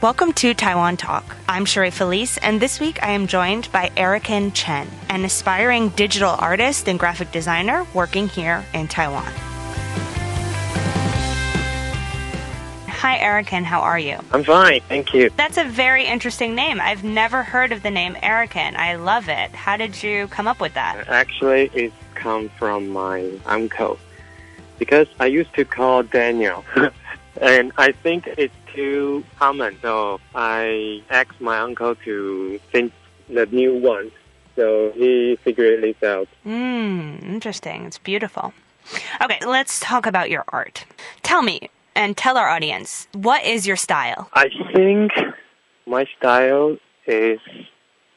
Welcome to Taiwan Talk. I'm Sheree Felice, and this week I am joined by Erikin Chen, an aspiring digital artist and graphic designer working here in Taiwan. Hi, Erikin. How are you? I'm fine, thank you. That's a very interesting name. I've never heard of the name Erikin. I love it. How did you come up with that? Actually, it comes from my uncle, because I used to call Daniel, and I think it's too common, so I asked my uncle to think the new one, so he figured it out. Interesting. It's beautiful. Okay, let's talk about your art. Tell me, and tell our audience, what is your style? I think my style is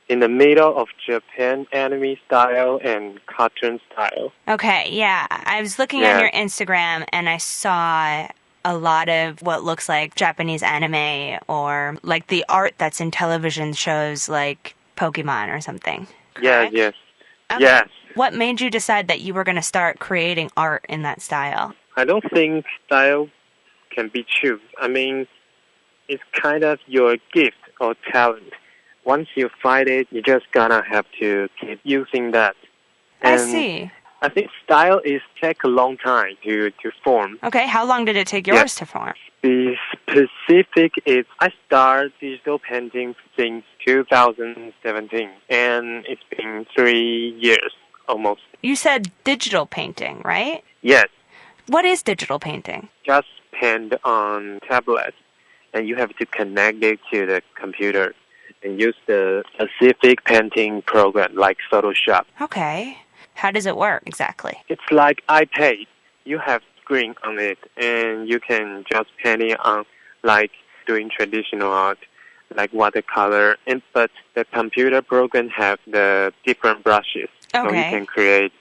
in the middle of Japan anime style and cartoon style. Okay, yeah. I was looking on your Instagram and I saw a lot of what looks like Japanese anime or like the art that's in television shows like Pokemon or something. Correct? Yes. Okay. Yes. What made you decide that you were going to start creating art in that style? I don't think style can be choose. I mean, it's kind of your gift or talent. Once you find it, you just gonna have to keep using that. I see. I think style take a long time to form. Okay, how long did it take yours to form? The specific is I started digital painting since 2017, and it's been 3 years almost. You said digital painting, right? Yes. What is digital painting? Just paint on tablet, and you have to connect it to the computer and use the specific painting program like Photoshop. Okay. How does it work exactly? It's like iPad. You have screen on it, and you can just paint it on like doing traditional art, like watercolor. But the computer program have the different brushes. Okay. So you can create,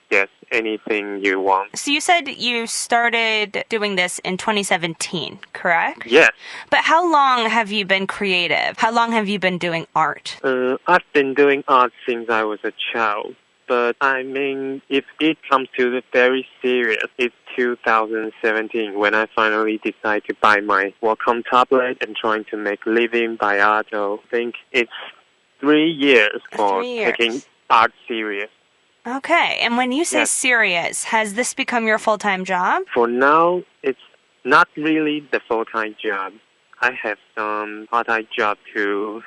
anything you want. So you said you started doing this in 2017, correct? Yes. But how long have you been creative? How long have you been doing art? I've been doing art since I was a child. But I mean, if it comes to the very serious, it's 2017 when I finally decided to buy my Wacom tablet and trying to make living by art. So I think it's 3 years for taking art serious. Okay, and when you say serious, has this become your full-time job? For now, it's not really the full-time job. I have some part-time job to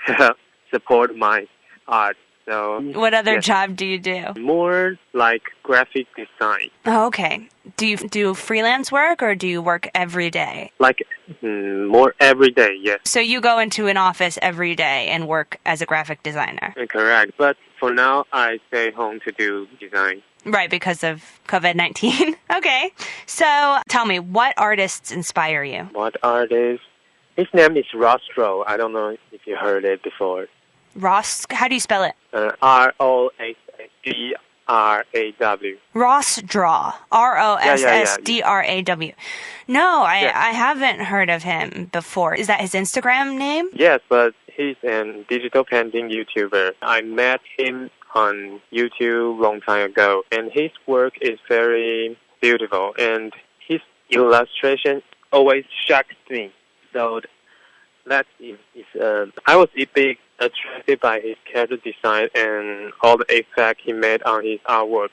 support my art. So, what other job do you do? More like graphic design. Oh, okay. Do you do freelance work or do you work every day? Like more every day, yes. So you go into an office every day and work as a graphic designer? Correct. But for now, I stay home to do design. Right, because of COVID-19. Okay. So tell me, what artists inspire you? What artist? His name is Rostro. I don't know if you heard it before. Ross, how do you spell it? Rossdraw. Rossdraw. Rossdraw. No, I haven't heard of him before. Is that his Instagram name? Yes, but he's a digital painting YouTuber. I met him on YouTube long time ago, and his work is very beautiful, and his illustration always shocks me. So that is I was big attracted by his character design and all the effects he made on his artwork.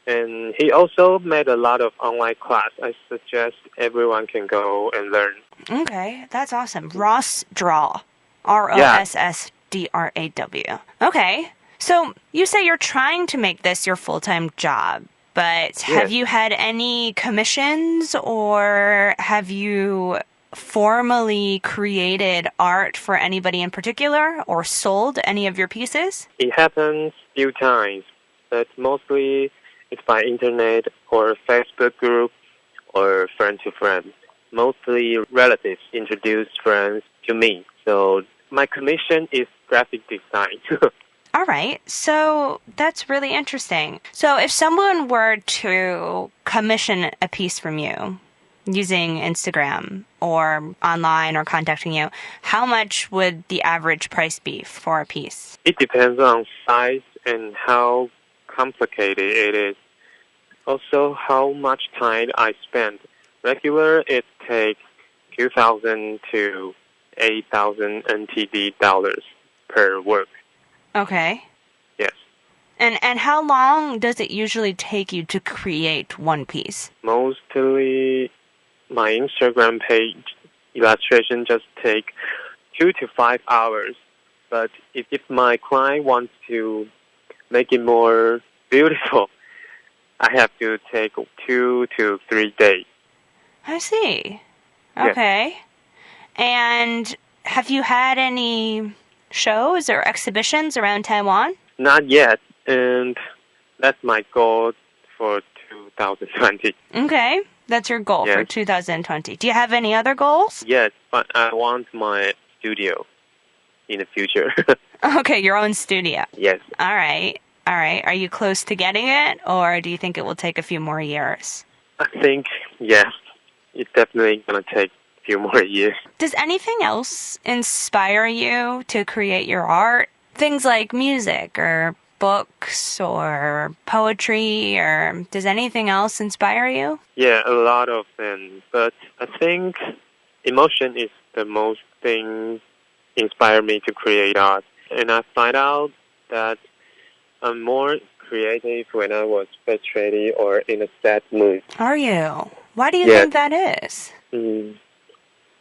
And he also made a lot of online class. I suggest everyone can go and learn. Okay, that's awesome. Rossdraw. Rossdraw. Okay, so you say you're trying to make this your full-time job, but have you had any commissions or have you formally created art for anybody in particular or sold any of your pieces? It happens a few times, but mostly it's by internet or Facebook group or friend to friend. Mostly relatives introduce friends to me. So my commission is graphic design. All right. So that's really interesting. So if someone were to commission a piece from you, using Instagram or online or contacting you, how much would the average price be for a piece? It depends on size and how complicated it is. Also, how much time I spend. Regular, it takes 2,000 to 8,000 NTD dollars per work. Okay. Yes. And how long does it usually take you to create one piece? Mostly my Instagram page illustration just take 2 to 5 hours. But if my client wants to make it more beautiful, I have to take 2 to 3 days. I see. Yes. Okay. And have you had any shows or exhibitions around Taiwan? Not yet, and that's my goal for 2020. Okay. That's your goal for Yes. 2020. Do you have any other goals? Yes, but I want my studio in the future. Okay, your own studio. Yes. All right. All right. Are you close to getting it, or do you think it will take a few more years? I think, yes, it's definitely going to take a few more years. Does anything else inspire you to create your art? Things like music or books or poetry, or does anything else inspire you? Yeah, a lot of them. But I think emotion is the most thing inspire me to create art. And I find out that I'm more creative when I was frustrated or in a sad mood. Are you? Why do you Yes. think that is?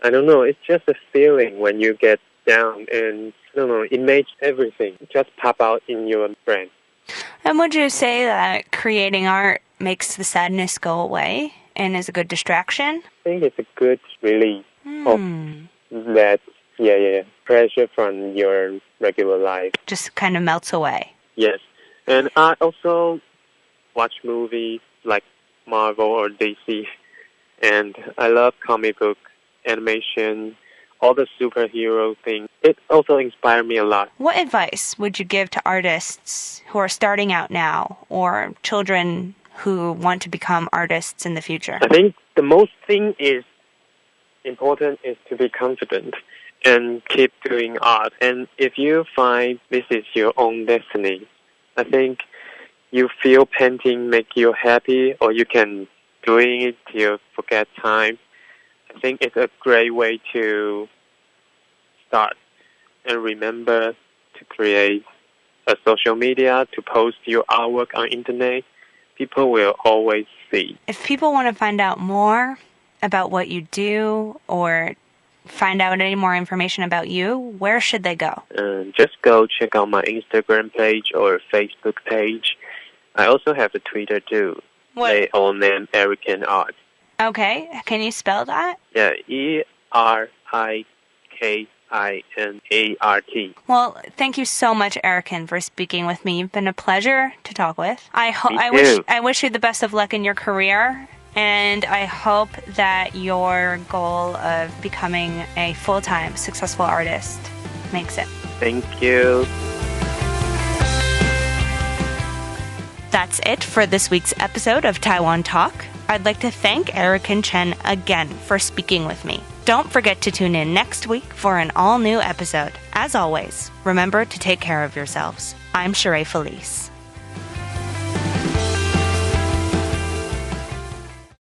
I don't know. It's just a feeling when you get down, and I don't know. It makes everything just pop out in your brain. And would you say that creating art makes the sadness go away and is a good distraction? I think it's a good release of that. Yeah, pressure from your regular life. Just kind of melts away. Yes, and I also watch movies like Marvel or DC, and I love comic book, animation, all the superhero things. It also inspired me a lot. What advice would you give to artists who are starting out now, or children who want to become artists in the future? I think the most thing is important is to be confident and keep doing art. And if you find this is your own destiny, I think you feel painting make you happy, or you can doing it till forget time. I think it's a great way to start. And remember to create a social media, to post your artwork on internet. People will always see. If people want to find out more about what you do or find out any more information about you, where should they go? Just go check out my Instagram page or Facebook page. I also have a Twitter too. What? They all name Erikin Art. Okay, can you spell that? Yeah, ERIKINART. Well, thank you so much, Erikin, for speaking with me. You've been a pleasure to talk with. I wish you the best of luck in your career, and I hope that your goal of becoming a full-time successful artist makes it. Thank you. That's it for this week's episode of Taiwan Talk. I'd like to thank Erikin Chen again for speaking with me. Don't forget to tune in next week for an all-new episode. As always, remember to take care of yourselves. I'm Sheree Felice.